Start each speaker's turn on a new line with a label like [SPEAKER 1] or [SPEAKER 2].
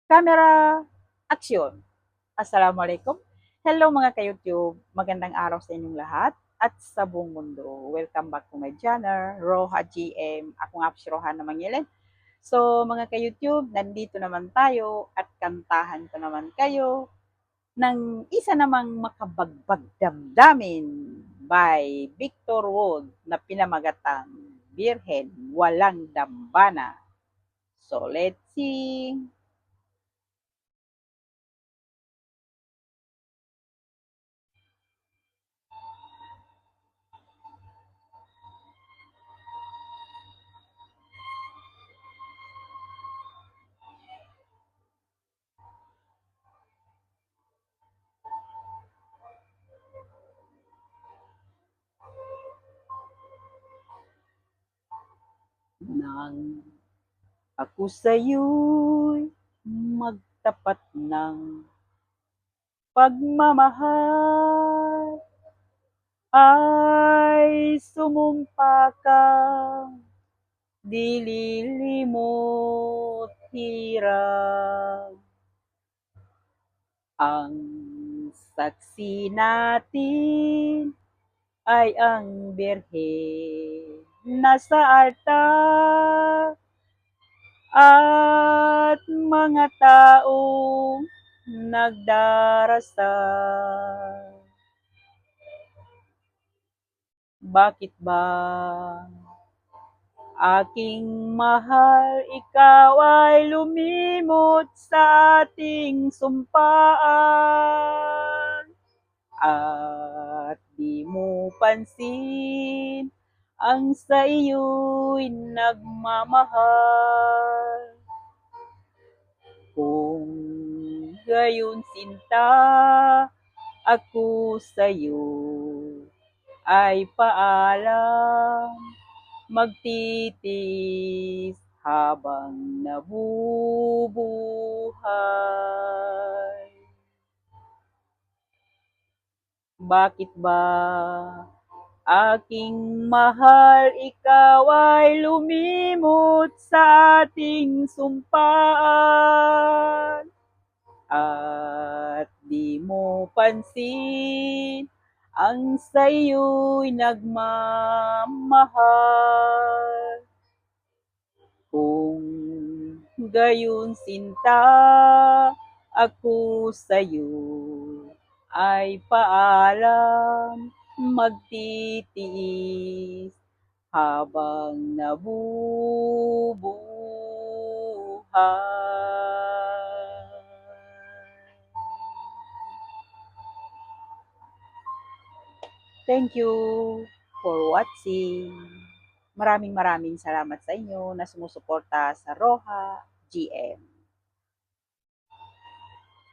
[SPEAKER 1] Camera, action! Assalamualaikum. Hello mga ka-YouTube. Magandang araw sa inyong lahat at sa buong mundo. Welcome back to my channel, Roha GM. Ako nga po si Roha na Mangilan. So mga ka-YouTube, nandito naman tayo at kantahan ko naman kayo ng isa namang makabagbag damdamin by Victor Wood na pinamagatang Birhen Walang Dambana. So let's sing! Nang ako sa'yo'y magtapat ng pagmamahal, ay sumumpa kang di lilimot hirap. Ang saksi natin ay ang Birhen nasa altar at mga taong nagdarasal. Bakit ba aking mahal, ikaw ay lumimot sa ating sumpaan? At di mo pansin ang sa iyo'y nagmamahal. Kung gayon sinta, ako sa'yo ay paalam, magtitis habang nabubuhay. Bakit ba aking mahal, ikaw ay lumimot sa ating sumpaan? At di mo pansin ang sa iyo'y nagmamahal. Kung gayon sinta, ako sa'yo ay paalam, magtitiis habang nabubuhay. Thank you for watching. Maraming salamat sa inyo na sumusuporta sa Roha GM.